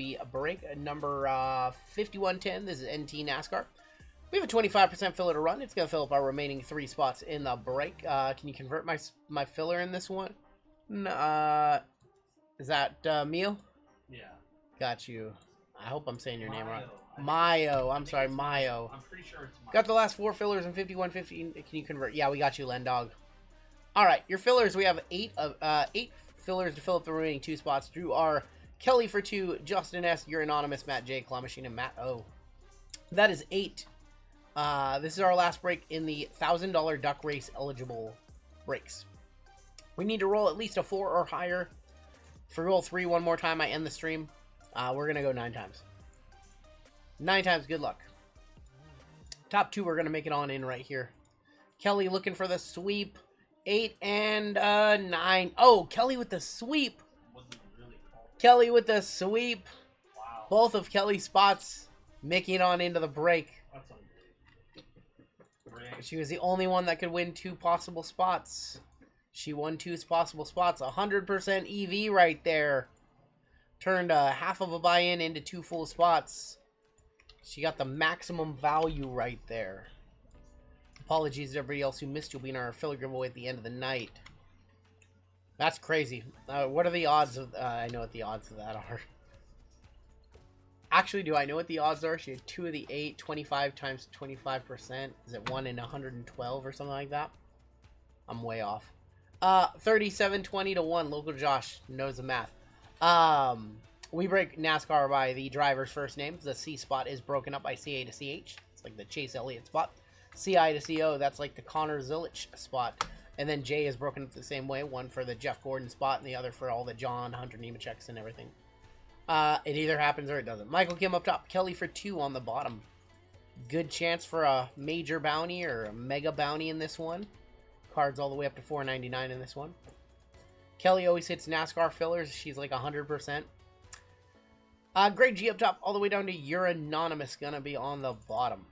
be a break number 5110. This is NT NASCAR. We have a 25% filler to run. It's going to fill up our remaining 3 spots in the break. Can you convert my filler in this one? Is that Mio? Yeah. Got you. I hope I'm saying your name right. Mayo. I'm sorry, Mayo. I'm pretty sure it's Mayo. Got the last 4 fillers in 5115. Can you convert? Yeah, we got you, Len Dog. All right, your fillers. We have 8 fillers to fill up the remaining 2 spots. Drew R, Kelly for 2, Justin S, You're Anonymous, Matt J, Claw Machine, and Matt O. That is 8. This is our last break in the $1,000 duck race eligible breaks. We need to roll at least a 4 or higher. If we roll 3 one more time, I end the stream. We're going to go 9 times. 9 times, good luck. Top 2, we're going to make it on in right here. Kelly looking for the sweep. 8 and 9. Oh, Kelly with the sweep. Kelly with the sweep. Wow. Both of Kelly's spots making on into the break. That's She was the only one that could win 2 possible spots. She won 2 possible spots. 100% EV right there. Turned half of a buy-in into 2 full spots. She got the maximum value right there. Apologies to everybody else who missed. You'll be in our filler giveaway at the end of the night. That's crazy. What are the odds of... I know what the odds of that are. Actually, do I know what the odds are? She had 2 of the 8, 25 times 25%. Is it 1 in 112 or something like that? I'm way off. 37-20 to 1. Local Josh knows the math. We break NASCAR by the driver's first names. The C spot is broken up by CA to CH. It's like the Chase Elliott spot. CI to CO, that's like the Connor Zilich spot. And then J is broken up the same way. One for the Jeff Gordon spot and the other for all the John Hunter Nemecheks and everything. It either happens or it doesn't. Michael Kim up top. Kelly for 2 on the bottom. Good chance for a major bounty or a mega bounty in this one. Cards all the way up to $4.99 in this one. Kelly always hits NASCAR fillers. She's like 100%. Greg G up top all the way down to You're Anonymous. Gonna be on the bottom.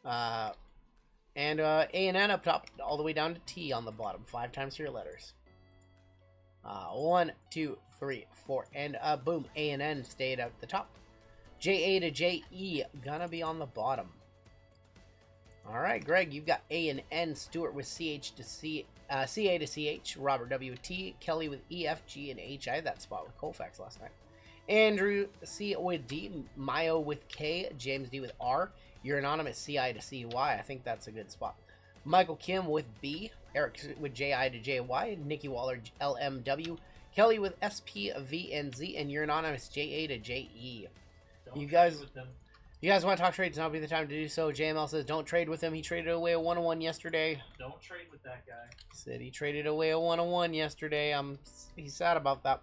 And A&N up top all the way down to T on the bottom. 5 times for your letters. 1, 2, 3, 4, and boom. A&N stayed at the top. JA to JE gonna be on the bottom. Alright, Greg, you've got A and N. Stewart with CH to C, CA to CH. Robert W with T. Kelly with E, F, G, and H. I had that spot with Colfax last night. Andrew C with D. Mayo with K. James D with R. You're Anonymous, CI to CY. I think that's a good spot. Michael Kim with B. Eric with JI to JY. Nikki Waller, LMW. Kelly with SP, V, and Z. And You're Anonymous, JA to JE. You guys want to talk trades? Now would be the time to do so. JML says don't trade with him. He traded away a 101 yesterday. Don't trade with that guy. Said he traded away a 101 yesterday. He's sad about that.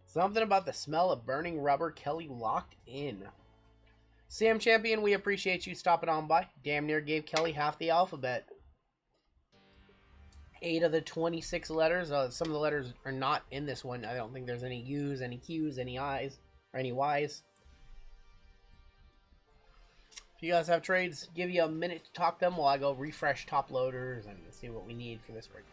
Something about the smell of burning rubber. Kelly locked in. Sam Champion, we appreciate you stopping on by. Damn near gave Kelly half the alphabet. 8 of the 26 letters. Some of the letters are not in this one. I don't think there's any U's, any Q's, any I's, or any Y's. If you guys have trades, give you a minute to talk them while I go refresh top loaders and see what we need for this break.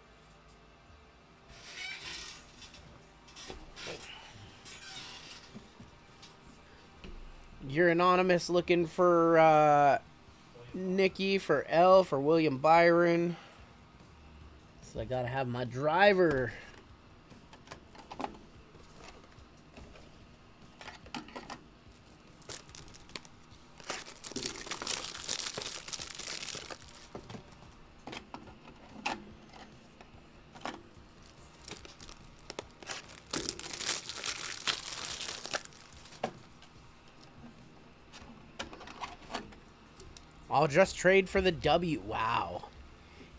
You're Anonymous looking for Nikki, for L, for William Byron. So I gotta have my driver. I'll just trade for the W. Wow.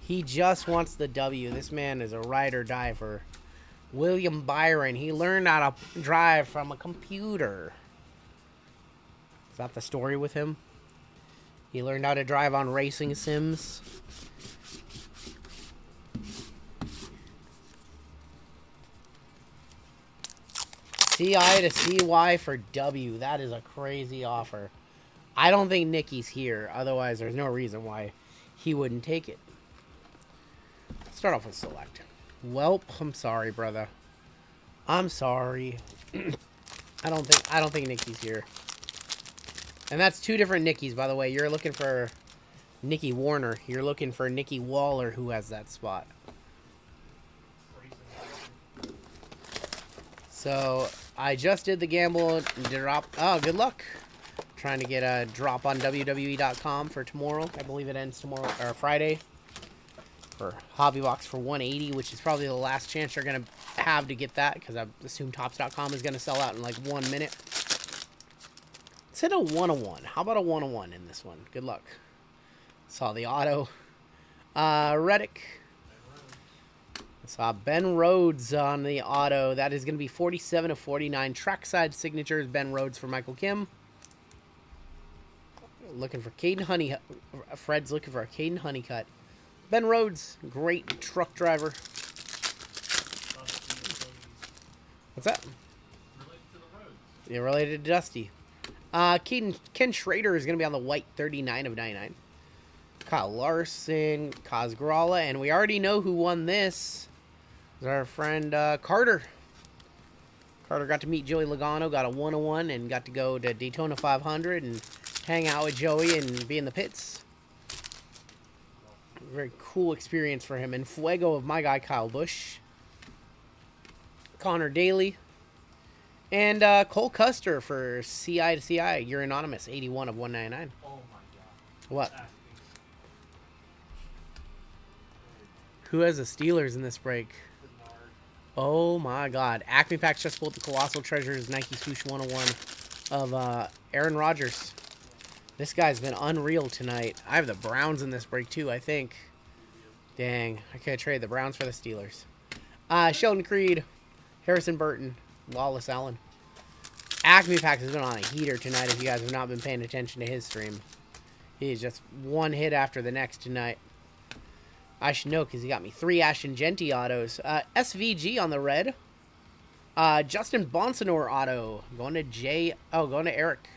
He just wants the W. This man is a ride or die for William Byron. He learned how to drive from a computer. Is that the story with him? He learned how to drive on racing sims. CI to CY for W. That is a crazy offer. I don't think Nikki's here. Otherwise, there's no reason why he wouldn't take it. Let's start off with select. Welp, I'm sorry, brother. I'm sorry. I don't think Nikki's here. And that's two different Nickies, by the way. You're looking for Nikki Warner. You're looking for Nikki Waller, who has that spot. So I just did the gamble drop. Oh, good luck. Trying to get a drop on WWE.com for tomorrow. I believe it ends tomorrow or Friday. For Hobby Box for 180, which is probably the last chance you're gonna have to get that, because I assume Topps.com is gonna sell out in like 1 minute. Let's hit a 101. How about a 101 in this one? Good luck. Saw the auto. Reddick. Saw Ben Rhodes on the auto. That is going to be 47 of 49. Trackside signatures. Ben Rhodes for Michael Kim. Looking for Caden Honey. Fred's looking for a Caden Honeycutt. Ben Rhodes, great truck driver. What's that? Related to the roads. Yeah, related to Dusty. Ken Schrader is going to be on the white 39 of 99. Kyle Larson, Kaz Gralla, and we already know who won this. It's our friend Carter. Carter got to meet Joey Logano, got a 101, and got to go to Daytona 500 and hang out with Joey and be in the pits. Very cool experience for him. And Fuego of my guy Kyle Busch. Connor Daly. And Cole Custer for CI to CI. You're anonymous, 81 of 199. Oh my god. What? That's Who has the Steelers in this break? Bernard. Oh my god. Acme Packs just pulled the Colossal Treasures Nike Swoosh 101 of Aaron Rodgers. This guy's been unreal tonight. I have the Browns in this break too, I think. Dang. I could trade the Browns for the Steelers. Sheldon Creed. Harrison Burton. Lawless Allen. Acme Packs has been on a heater tonight if you guys have not been paying attention to his stream. He's just one hit after the next tonight. I should know because he got me 3 Ashton Genty autos. SVG on the red. Justin Bonsanor auto. Going to Eric.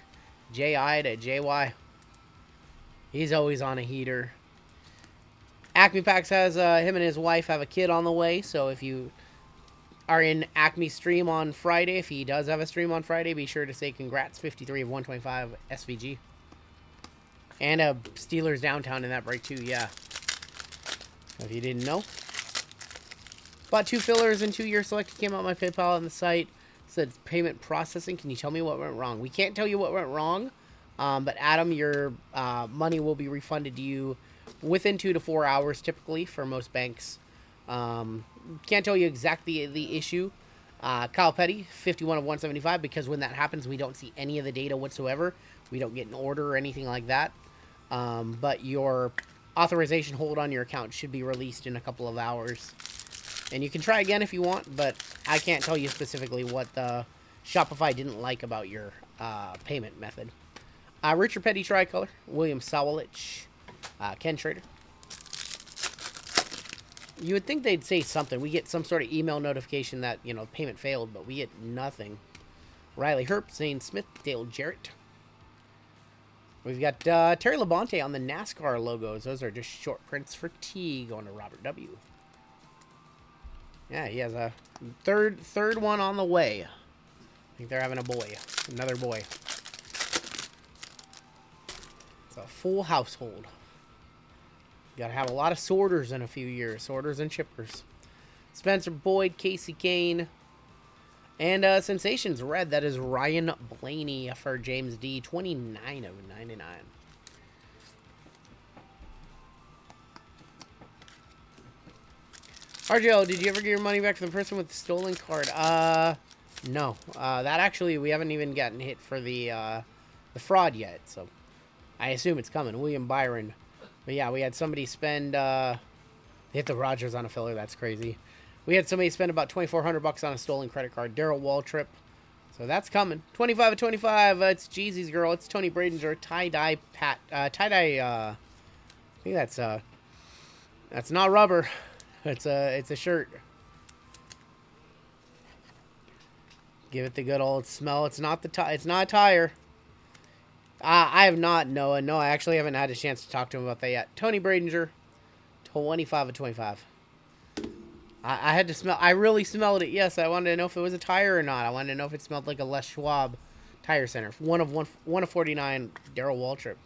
JI to JY. He's always on a heater. Acme Packs has him and his wife have a kid on the way. So if you are in Acme stream on Friday, if he does have a stream on Friday, be sure to say congrats. 53 of 125 SVG. And a Steelers downtown in that break too, yeah. If you didn't know. Bought 2 fillers and 2 year selected. Came out my PayPal on the site. Said payment processing. Can you tell me what went wrong? We can't tell you what went wrong. But Adam, your money will be refunded to you within 2 to 4 hours typically for most banks. Can't tell you exactly the issue. Kyle Petty, 51 of 175, because when that happens, we don't see any of the data whatsoever. We don't get an order or anything like that. But your authorization hold on your account should be released in a couple of hours. And you can try again if you want, but I can't tell you specifically what the Shopify didn't like about your payment method. Richard Petty tricolor, William Sawalich, Ken Schrader. You would think they'd say something. We get some sort of email notification that, payment failed, but we get nothing. Riley Herp, Zane Smith, Dale Jarrett. We've got Terry Labonte on the NASCAR logos. Those are just short prints for T going to Robert W. Yeah, he has a third one on the way. I think they're having a boy. Another boy. It's a full household. You gotta have a lot of sorters in a few years. Sorters and chippers. Spencer Boyd, Casey Kane. And Sensations Red. That is Ryan Blaney for James D. 29 of 99. RGL, did you ever get your money back from the person with the stolen card? No. That actually, we haven't even gotten hit for the fraud yet, so I assume it's coming. William Byron. But yeah, we had somebody spend, they hit the Rogers on a filler. That's crazy. We had somebody spend about $2,400 on a stolen credit card. Daryl Waltrip. So that's coming. 25 of 25. It's Jeezy's girl. It's Tony Bradinger. Tie-dye Pat. Tie-dye, I think that's not rubber. It's a shirt. Give it the good old smell. It's not it's not a tire. I have not, Noah. No, I actually haven't had a chance to talk to him about that yet. Tony Bradinger, 25 of 25. I had to smell. I really smelled it. Yes, I wanted to know if it was a tire or not. I wanted to know if it smelled like a Les Schwab tire center. One of 49. Darrell Waltrip.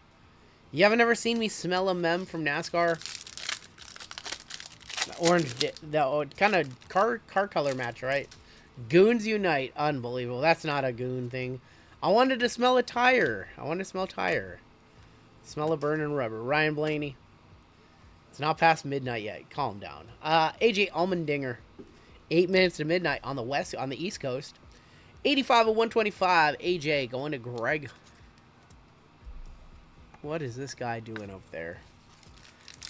You haven't ever seen me smell a mem from NASCAR? The orange, the kind of car color match, right? Goons Unite. Unbelievable. That's not a goon thing. I wanted to smell a tire. I wanted to smell tire. Smell of burning rubber. Ryan Blaney. It's not past midnight yet. Calm down. AJ Allmendinger. 8 minutes to midnight on the East Coast. 85 of 125. AJ going to Greg. What is this guy doing up there?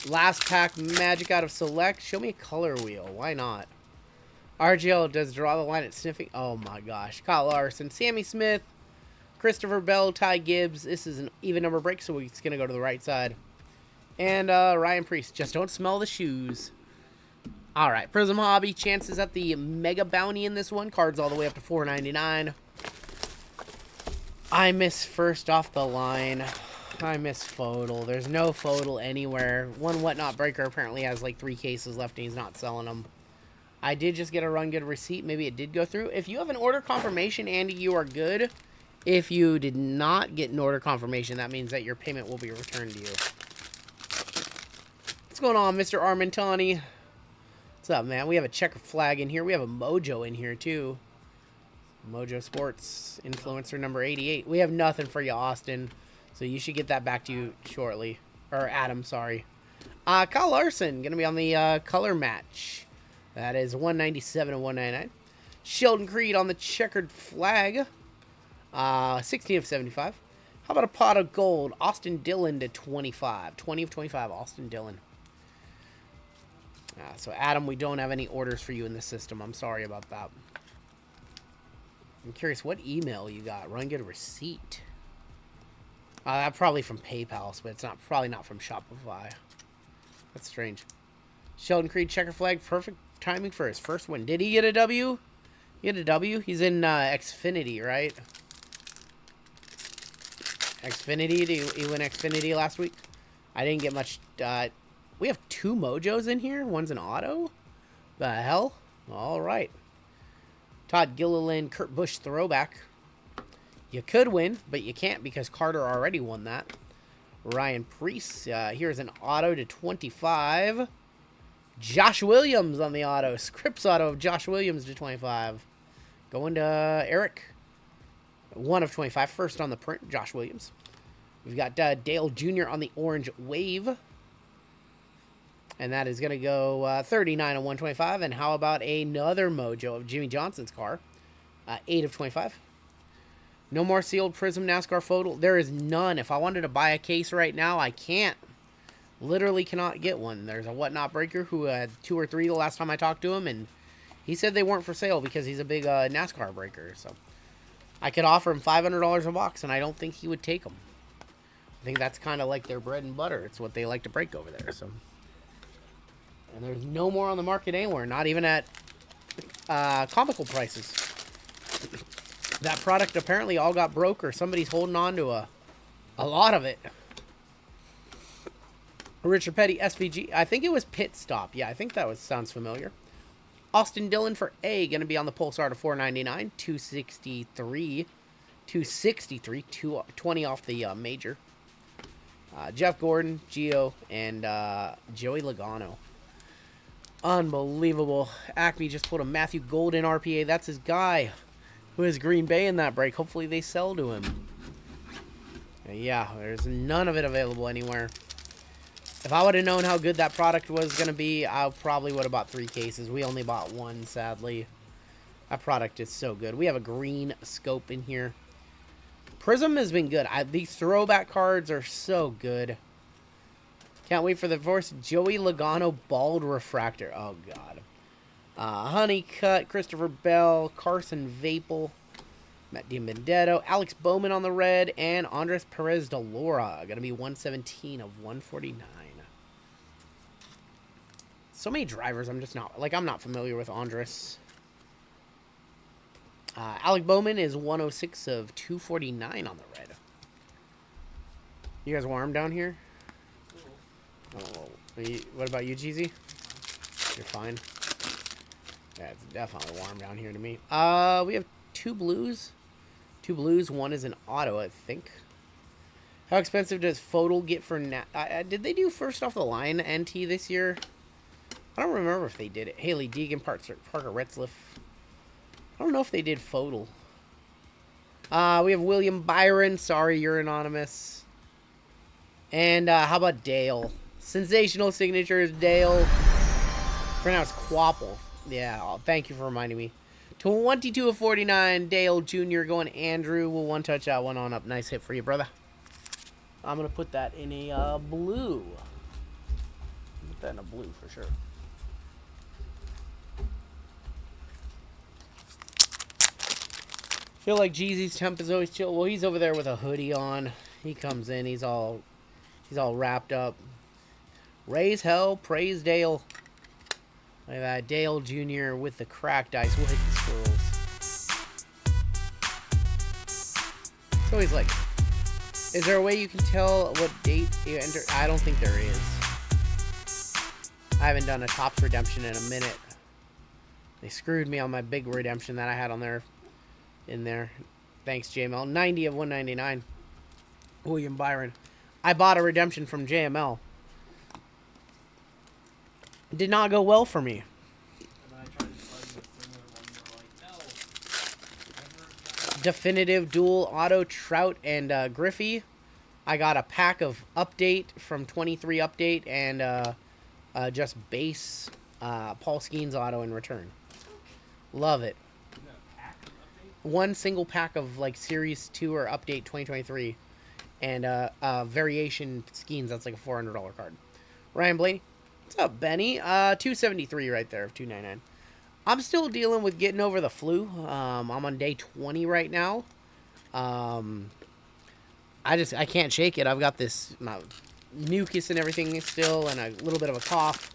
Last pack magic out of select. Show me a color wheel. Why not? RGL does draw the line at sniffing. Oh my gosh. Kyle Larson. Sammy Smith. Christopher Bell. Ty Gibbs. This is an even number break, so it's going to go to the right side. And Ryan Priest. Just don't smell the shoes. All right. Prism Hobby. Chances at the Mega Bounty in this one. Cards all the way up to $4.99. I miss first off the line. I miss Fodal. There's no Fodal anywhere. One Whatnot Breaker apparently has like 3 cases left and he's not selling them. I did just get a run good receipt. Maybe it did go through. If you have an order confirmation, Andy, you are good. If you did not get an order confirmation, that means that your payment will be returned to you. What's going on, Mr. Armentani? What's up, man? We have a checker flag in here. We have a Mojo in here, too. Mojo Sports, influencer number 88. We have nothing for you, Austin. So you should get that back to you shortly. Or Adam, sorry. Kyle Larson, going to be on the color match. That is 197 and 199. Sheldon Creed on the checkered flag. 16 of 75. How about a pot of gold? Austin Dillon to 25. 20 of 25, Austin Dillon. So, Adam, we don't have any orders for you in the system. I'm sorry about that. I'm curious what email you got. Run get a receipt. That's probably from PayPal, but it's probably not from Shopify. That's strange. Sheldon Creed checker flag. Perfect timing for his first win. Did he get a W? He had a W? He's in Xfinity, right? Xfinity? Did he win Xfinity last week? I didn't get much. We have 2 Mojos in here. One's an auto. The hell? All right. Todd Gilliland, Kurt Busch throwback. You could win, but you can't because Carter already won that. Ryan Priest. Here's an auto to 25. Josh Williams on the auto. Scripps auto of Josh Williams to 25. Going to Eric. 1 of 25. First on the print, Josh Williams. We've got Dale Jr. on the orange wave. And that is going to go 39 of 125. And how about another Mojo of Jimmy Johnson's car? 8 of 25. No more sealed Prism NASCAR photo. There is none. If I wanted to buy a case right now, I can't. Literally cannot get one. There's a Whatnot Breaker who had 2 or 3 the last time I talked to him. And he said they weren't for sale because he's a big NASCAR breaker. So I could offer him $500 a box, and I don't think he would take them. I think that's kind of like their bread and butter. It's what they like to break over there. So, and there's no more on the market anywhere. Not even at comical prices. That product apparently all got broke, or somebody's holding on to a lot of it. Richard Petty, SVG. I think it was Pit Stop. Yeah, I think that sounds familiar. Austin Dillon for A, going to be on the Pulsar to $4.99. 263. 263. 220 off the major. Jeff Gordon, Gio, and Joey Logano. Unbelievable. Acme just put a Matthew Golden RPA. That's his guy who has Green Bay in that break. Hopefully they sell to him. Yeah, there's none of it available anywhere. If I would have known how good that product was going to be, I probably would have bought 3 cases. We only bought 1, sadly. That product is so good. We have a green scope in here. Prism has been good. These throwback cards are so good. Can't wait for the first Joey Logano Bald Refractor. Oh, God. Honeycutt, Christopher Bell, Carson Vapel, Matt DiBenedetto, Alex Bowman on the red, and Andres Perez de Laura. Going to be 117 of 149. So many drivers I'm not familiar with Andres. Alec Bowman is 106 of 249 on the red. You guys warm down here? Oh, what about you, Jeezy? You're fine. Yeah, it's definitely warm down here to me. We have two blues. Two blues. One is an auto, I think. How expensive does Fodal get for... did they do first off the line NT this year? I don't remember if they did it. Haley Deegan, Parker Retzliff. I don't know if they did Fodal. We have William Byron. Sorry, you're anonymous. And how about Dale? Sensational signatures, Dale. Pronounced Quapple. Yeah, thank you for reminding me. 22 of 49, Dale Jr. going Andrew. We'll one-touch that one on up. Nice hit for you, brother. I'm going to put that in a blue. Put that in a blue for sure. Feel like Jeezy's temp is always chill. Well, he's over there with a hoodie on. He comes in. He's all wrapped up. Raise hell, praise Dale. Look at that, Dale Jr. with the cracked dice. We'll hit the squirrels. It's always like, is there a way you can tell what date you enter? I don't think there is. I haven't done a Topps redemption in a minute. They screwed me on my big redemption that I had on there. In there. Thanks, JML. 90 of 199. William Byron. I bought a redemption from JML. Did not go well for me. Definitive dual auto Trout and Griffey. I got a pack of update from 23 update and just base Paul Skeens auto in return. Love it. One single pack of like Series 2 or Update 2023 and variation Skeens. That's like a $400 card. Ryan Blaney. What's up, Benny? 273 right there of 299. I'm still dealing with getting over the flu. I'm on day 20 right now. I can't shake it. I've got this mucus and everything still and a little bit of a cough.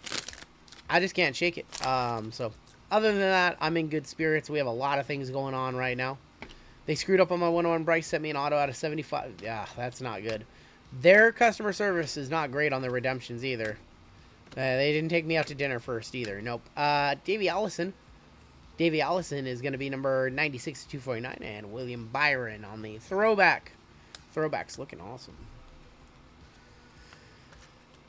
I just can't shake it. So other than that, I'm in good spirits. We have a lot of things going on right now. They screwed up on my 101. Bryce sent me an auto out of 75. Yeah, that's not good. Their customer service is not great on their redemptions either. They didn't take me out to dinner first either. Nope. Davey Allison. Davey Allison is going to be number 96 to 249. And William Byron on the throwback. Throwback's looking awesome.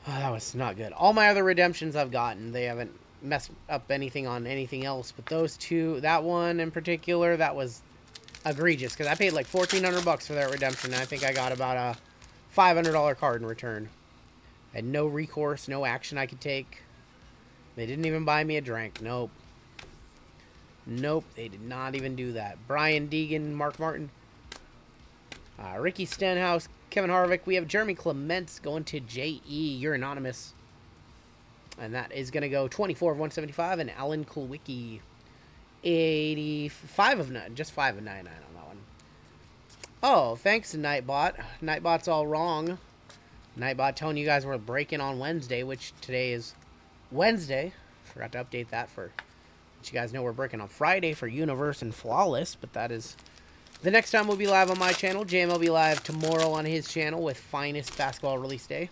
Oh, that was not good. All my other redemptions I've gotten, they haven't messed up anything on anything else. But those two, that one in particular, that was egregious. Because I paid like $1,400 for that redemption. And I think I got about a $500 card in return. I had no recourse, no action I could take. They didn't even buy me a drink. Nope. Nope, they did not even do that. Brian Deegan, Mark Martin. Ricky Stenhouse, Kevin Harvick. We have Jeremy Clements going to J.E. You're anonymous. And that is going to go 24 of 175. And Alan Kulwicki, 85 of 9. Just 5 of 99 on that one. Oh, thanks, Nightbot. Nightbot's all wrong. Nightbot telling you guys we're breaking on Wednesday, which today is Wednesday. Forgot to update that for let you guys know we're breaking on Friday for Universe and Flawless, but that is the next time we'll be live on my channel. JM will be live tomorrow on his channel with Finest Basketball Release Day.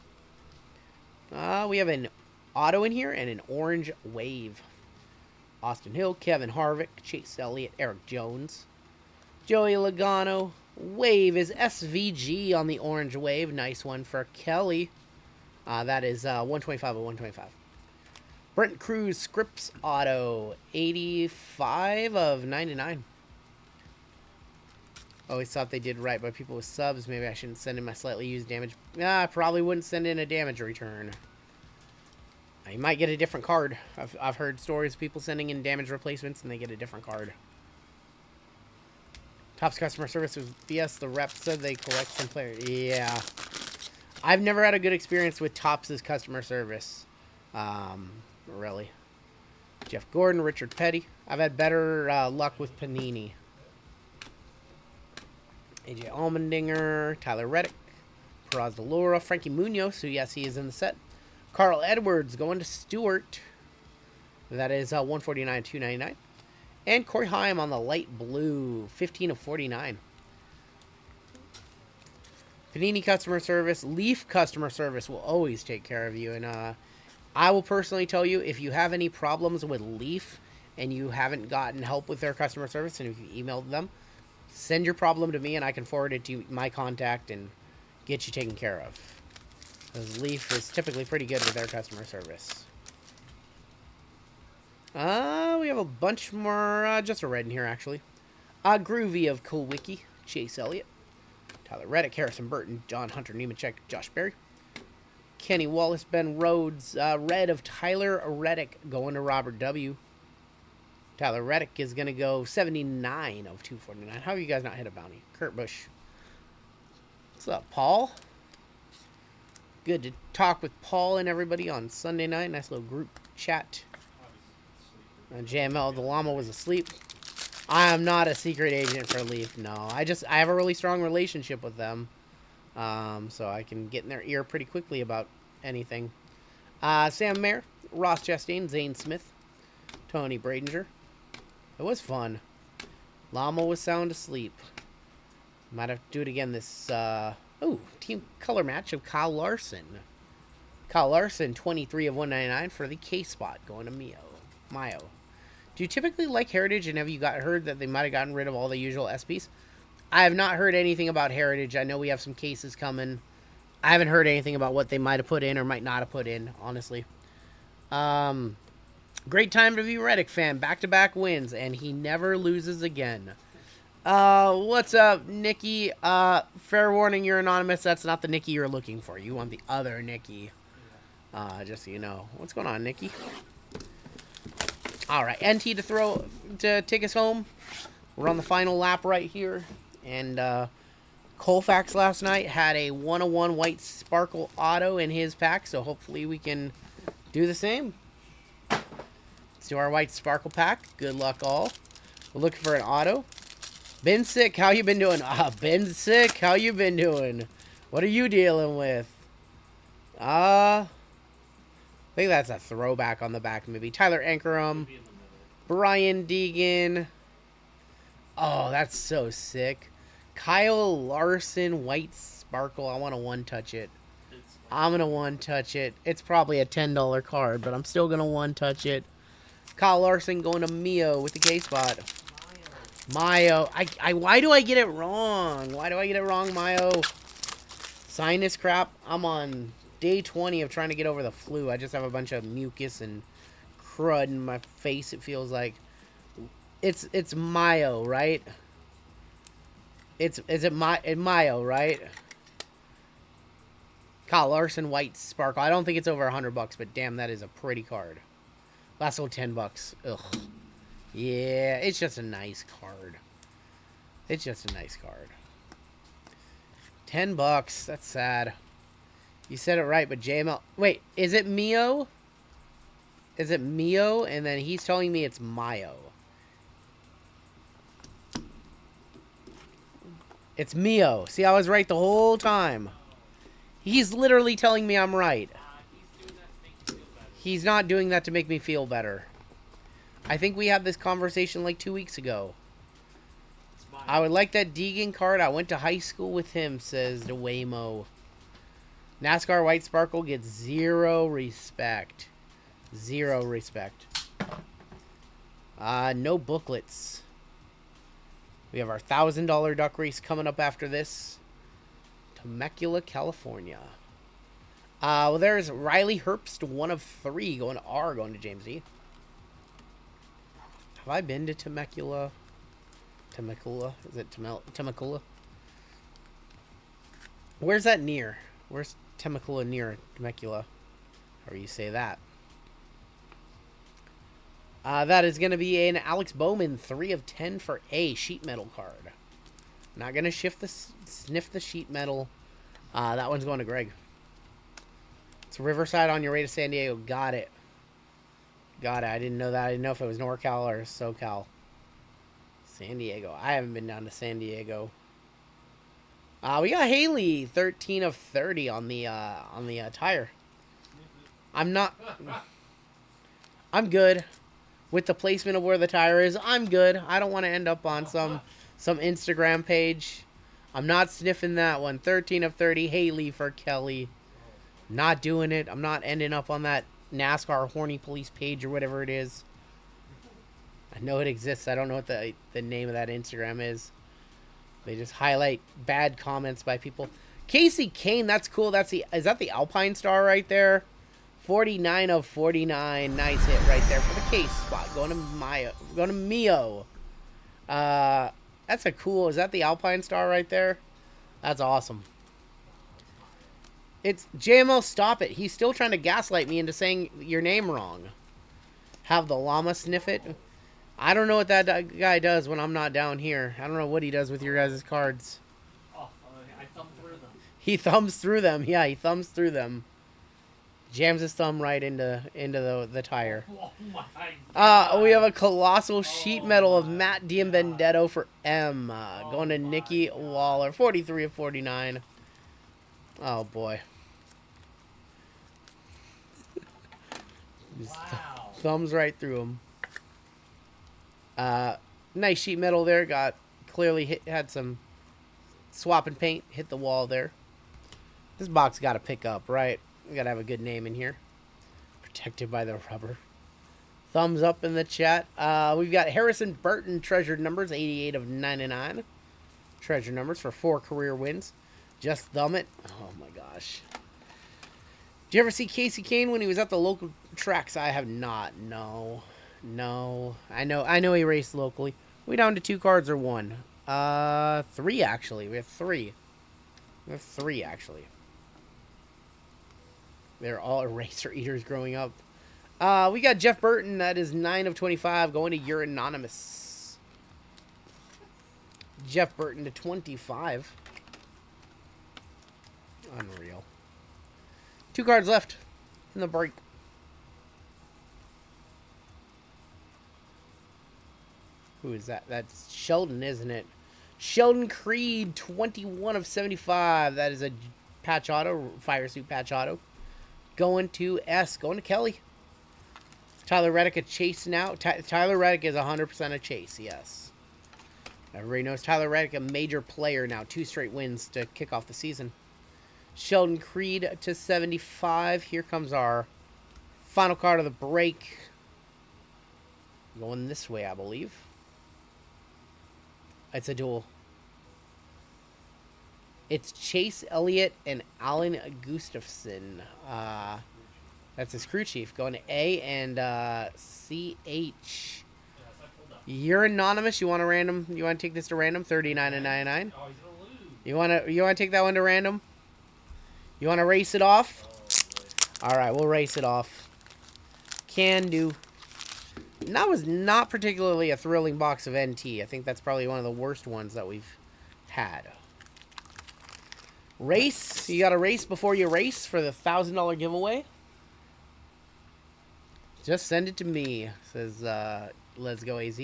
We have an auto in here and an orange wave. Austin Hill, Kevin Harvick, Chase Elliott, Eric Jones, Joey Logano. Wave is SVG on the orange wave. Nice one for Kelly. That is 125 of 125. Brent Cruz Scripps auto 85 of 99. Always thought they did right by people with subs. Maybe I shouldn't send in my slightly used damage. I probably wouldn't send in a damage return. You might get a different card. I've heard stories of people sending in damage replacements and they get a different card. Topps customer service was BS. The rep said they collect some players. Yeah. I've never had a good experience with Topps' customer service. Really. Jeff Gordon, Richard Petty. I've had better luck with Panini. AJ Allmendinger, Tyler Reddick, Peraz Delora, Frankie Munoz, who yes, he is in the set. Carl Edwards going to Stewart. That is 149, 299. And Corey Haim on the light blue, 15 of 49. Panini customer service, Leaf customer service will always take care of you. And I will personally tell you, if you have any problems with Leaf and you haven't gotten help with their customer service, and if you emailed them, send your problem to me and I can forward it to my contact and get you taken care of. Because Leaf is typically pretty good with their customer service. We have a bunch more, just a red in here actually. Groovy of Cool Wiki, Chase Elliott, Tyler Reddick, Harrison Burton, John Hunter, Nemechek, Josh Berry, Kenny Wallace, Ben Rhodes, red of Tyler Reddick going to Robert W. Tyler Reddick is going to go 79 of 249. How have you guys not hit a bounty? Kurt Busch. What's up, Paul? Good to talk with Paul and everybody on Sunday night. Nice little group chat. JML, the llama was asleep. I am not a secret agent for Leaf, no. I have a really strong relationship with them. So I can get in their ear pretty quickly about anything. Sam Mayer, Ross Chastain, Zane Smith, Tony Bradinger. It was fun. Llama was sound asleep. Might have to do it again this, team color match of Kyle Larson. Kyle Larson, 23 of 199 for the K-spot, going to Mayo. Do you typically like Heritage, and have you heard that they might have gotten rid of all the usual SPs? I have not heard anything about Heritage. I know we have some cases coming. I haven't heard anything about what they might have put in or might not have put in, honestly. Great time to be Reddick fan. Back-to-back wins, and he never loses again. What's up, Nikki? Fair warning, you're anonymous. That's not the Nikki you're looking for. You want the other Nikki. Just so you know. What's going on, Nikki? All right, NT to take us home. We're on the final lap right here. And Colfax last night had a 101 White Sparkle Auto in his pack, so hopefully we can do the same. Let's do our White Sparkle pack. Good luck, all. We're looking for an auto. Been sick. How you been doing? Been sick. How you been doing? What are you dealing with? I think that's a throwback on the back, maybe. Tyler Ankrum. Brian Deegan. Oh, that's so sick. Kyle Larson, White Sparkle. I want to one-touch it. I'm going to one-touch it. It's probably a $10 card, but I'm still going to one-touch it. Kyle Larson going to Mio with the K-spot. Mayo. Why do I get it wrong? Why do I get it wrong, Mayo? Sinus crap. I'm on day 20 of trying to get over the flu. I just have a bunch of mucus and crud in my face, it feels like. It's Mayo, right? Is it Mayo, right? Kyle Larson, White Sparkle. I don't think it's over $100, but damn, that is a pretty card. Last one, $10. Ugh. Yeah, it's just a nice card. It's just a nice card. $10. That's sad. You said it right, but JML... Wait, is it Mio? Is it Mio? And then he's telling me it's Mayo. It's Mio. See, I was right the whole time. He's literally telling me I'm right. He's not doing that to make me feel better. I think we had this conversation like 2 weeks ago. I would like that Deegan card. I went to high school with him, says the Waymo. NASCAR White Sparkle gets 0 respect. 0 respect. No booklets. We have our $1,000 duck race coming up after this. Temecula, California. Well, there's Riley Herbst, 1 of 3, going to R, going to James E. Have I been to Temecula? Temecula? Is it Temecula? Where's that near? Where's Temecula near Temecula? However you say that. That is going to be an Alex Bowman 3 of 10 for a sheet metal card. Not going to sniff the sheet metal. That one's going to Greg. It's Riverside on your way to San Diego. Got it. Got it. I didn't know that. I didn't know if it was NorCal or SoCal. San Diego. I haven't been down to San Diego. We got Haley 13 of 30 on the tire. I'm good. With the placement of where the tire is, I'm good. I don't want to end up on some Instagram page. I'm not sniffing that one. 13 of 30, Haley for Kelly. Not doing it. I'm not ending up on that NASCAR horny police page or whatever it is. I know it exists. I don't know what the name of that Instagram is. They just highlight bad comments by people. Casey Kane, that's cool. Is that the Alpine Star right there? 49 of 49. Nice hit right there for the case spot. Going to Mio. That's a cool. Is that the Alpine Star right there? That's awesome. It's JML. Stop it. He's still trying to gaslight me into saying your name wrong. Have the llama sniff it. I don't know what that guy does when I'm not down here. I don't know what he does with your guys' cards. Oh, I thumbed through them. He thumbs through them. Yeah, he thumbs through them. Jams his thumb right into the tire. Oh my God. We have a colossal sheet metal of Matt Diambendetto for M. Going to Nikki Waller. 43 of 49. Oh, boy. Wow. Thumbs right through him. Nice sheet metal there. Clearly had some swapping paint. Hit the wall there. This box got to pick up, right? We got to have a good name in here. Protected by the rubber. Thumbs up in the chat. We've got Harrison Burton treasured numbers. 88 of 99. Treasure numbers for 4 career wins. Just thumb it. Oh my gosh. Did you ever see Casey Kane when he was at the local tracks? I have not. No. I know he raced locally. We down to 2 cards or 1? 3 actually. We have 3. Actually. They're all eraser eaters growing up. We got Jeff Burton. That is 9 of 25 going to You're Anonymous. Jeff Burton to 25. Unreal. 2 cards left in the break. Who is that? That's Sheldon, isn't it? Sheldon Creed, 21 of 75. That is a patch auto, fire suit patch auto. Going to S. Going to Kelly. Tyler Reddick a chase now. Tyler Reddick is 100% a chase, yes. Everybody knows Tyler Reddick a major player now. 2 straight wins to kick off the season. Sheldon Creed to 75. Here comes our final card of the break. Going this way, I believe. It's a duel. It's Chase Elliott and Alan Gustafson. That's his crew chief. Going to A and CH. You're anonymous. You want a random? You want to take this to random? 39 and 99. Oh, he's gonna lose. You want to take that one to random? You want to race it off? Oh, All right, we'll race it off. Can do. And that was not particularly a thrilling box of NT. I think that's probably one of the worst ones that we've had. Race. You got to race before you race for the $1,000 giveaway. Just send it to me, says Let's Go AZ.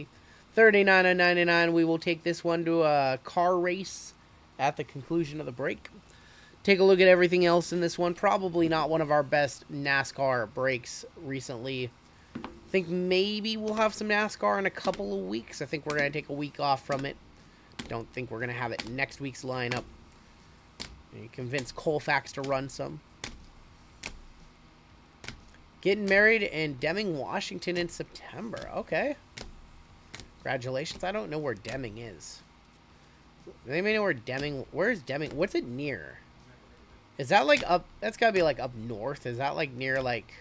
39 and 99. We will take this one to a car race at the conclusion of the break. Take a look at everything else in this one. Probably not one of our best NASCAR breaks recently. I think maybe we'll have some NASCAR in a couple of weeks. I think we're going to take a week off from it. Don't think we're going to have it in next week's lineup. Maybe convince Colfax to run some. Getting married in Deming, Washington in September. Okay. Congratulations. I don't know where Deming is. Does anybody know where Deming... Where's Deming? What's it near? Is that like up... That's got to be like up north. Is that like near like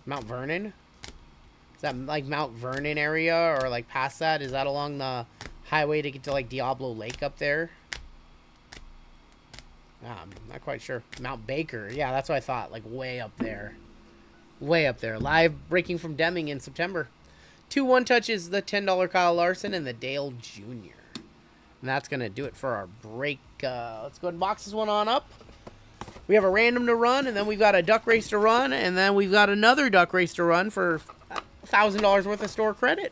Mount Vernon? Is that like Mount Vernon area or like past that? Is that along the highway to get to like Diablo Lake up there? I'm not quite sure. Mount Baker. Yeah, that's what I thought. Like way up there. Way up there. Live breaking from Deming in September. 2 1-touches, the $10 Kyle Larson and the Dale Jr. And that's going to do it for our break. Let's go ahead and box this one on up. We have a random to run, and then we've got a duck race to run, and then we've got another duck race to run for $1,000 worth of store credit.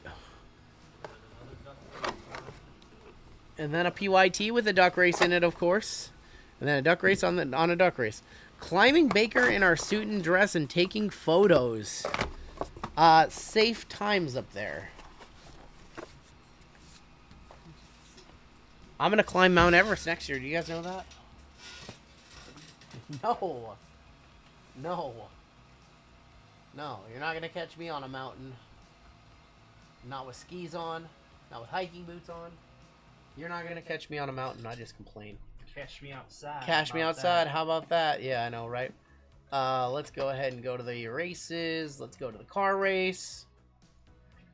And then a PYT with a duck race in it, of course. And then a duck race on a duck race. Climbing Baker in our suit and dress and taking photos. Safe times up there. I'm going to climb Mount Everest next year. Do you guys know that? No. No. No, you're not going to catch me on a mountain. Not with skis on. Not with hiking boots on. You're not going to catch me on a mountain. I just complain. Catch me outside. Catch me outside. How about that? Yeah, I know, right? Let's go ahead and go to the races. Let's go to the car race.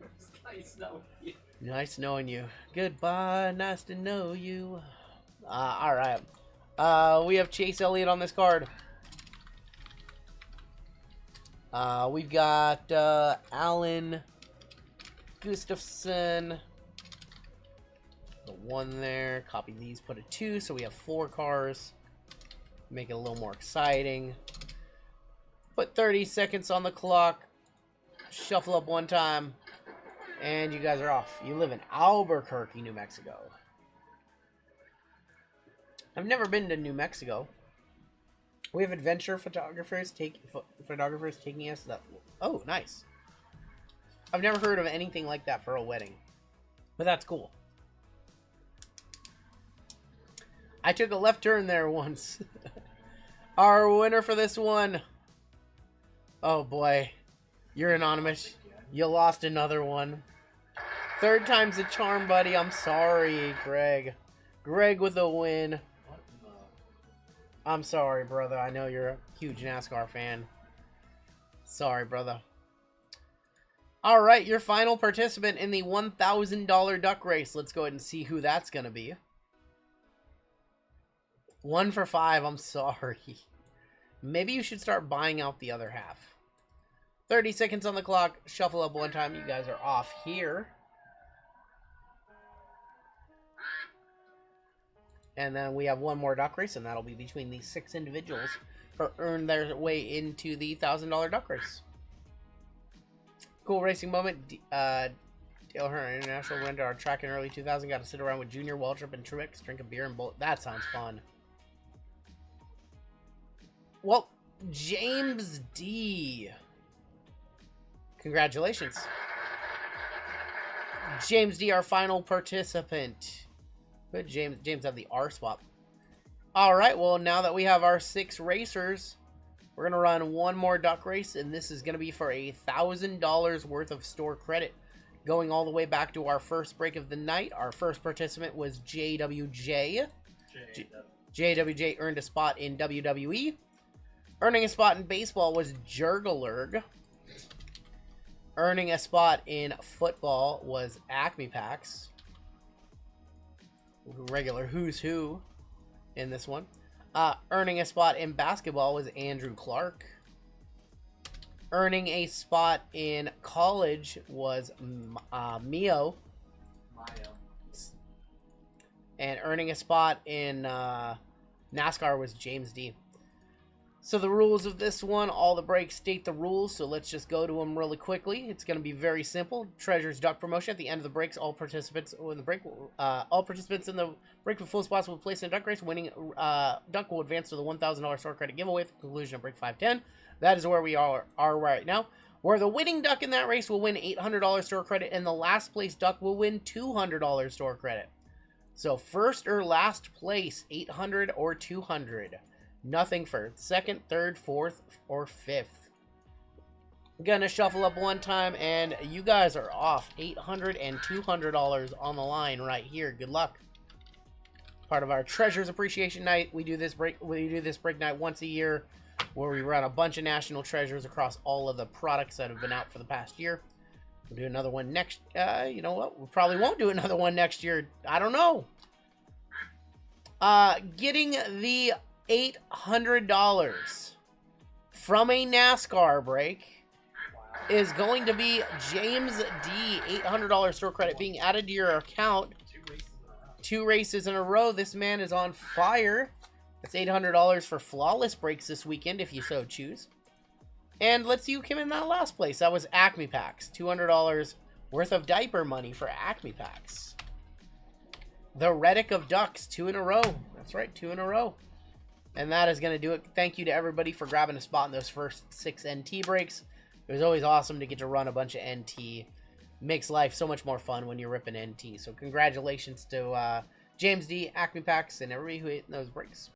It's nice knowing you. Nice knowing you. Goodbye. Nice to know you. All right. We have Chase Elliott on this card. We've got Alan Gustafson. The 1 there. Copy these. Put a 2. So we have 4 cars. Make it a little more exciting. Put 30 seconds on the clock. Shuffle up 1 time. And you guys are off. You live in Albuquerque, New Mexico. I've never been to New Mexico. We have adventure photographers taking us to... Oh, nice. I've never heard of anything like that for a wedding. But that's cool. I took a left turn there once. Our winner for this one... Oh boy. You're anonymous. You lost another one. 3rd time's a charm, buddy. I'm sorry, Greg. Greg with a win. I'm sorry, brother. I know you're a huge NASCAR fan. Sorry, brother. All right, your final participant in the $1,000 duck race. Let's go ahead and see who that's going to be. 1 for 5. I'm sorry. Maybe you should start buying out the other half. 30 seconds on the clock. Shuffle up 1 time. You guys are off here. And then we have 1 more duck race, and that'll be between these 6 individuals who earn their way into the $1,000 duck race. Cool racing moment. Dale Hearn International went to our track in early 2000. Got to sit around with Junior, Waltrip, and Truex, drink a beer, and bowl. That sounds fun. Well, James D. Congratulations. James D, our final participant. Good, James have the R swap. Alright, well, now that we have our 6 racers, we're going to run 1 more duck race, and this is going to be for $1,000 worth of store credit. Going all the way back to our first break of the night, our first participant was JWJ. JWJ earned a spot in WWE. Earning a spot in baseball was Jurgelurg. Earning a spot in football was Acme Packs. Regular who's who in this one. Earning a spot in basketball was Andrew Clark. Earning a spot in college was Mio. And earning a spot in NASCAR was James D. So the rules of this one, all the breaks state the rules, so let's just go to them really quickly. It's going to be very simple. Treasures Duck promotion. At the end of the breaks, all participants in the break with full spots will place in a duck race. Winning duck will advance to the $1,000 store credit giveaway at the conclusion of break 510. That is where we are right now. Where the winning duck in that race will win $800 store credit, and the last place duck will win $200 store credit. So first or last place, 800 or 200. Nothing for 2nd, 3rd, 4th, or 5th. Gonna shuffle up 1 time, and you guys are off. $800 and $200 on the line right here. Good luck. Part of our Treasures Appreciation Night. We do this break night once a year, where we run a bunch of national treasures across all of the products that have been out for the past year. We'll do another one next. You know what? We probably won't do another one next year. I don't know. Getting the $800 from a NASCAR break is going to be James D. $800 store credit being added to your account. 2 races in a row. This man is on fire. That's $800 for flawless breaks this weekend if you so choose. And let's see who came in that last place. That was Acme Packs. $200 worth of diaper money for Acme Packs. The Reddick of Ducks. 2 in a row. That's right, 2 in a row. And that is going to do it. Thank you to everybody for grabbing a spot in those first 6 NT breaks. It was always awesome to get to run a bunch of NT. Makes life so much more fun when you're ripping NT. So congratulations to James D, Acme Packs, and everybody who hit those breaks.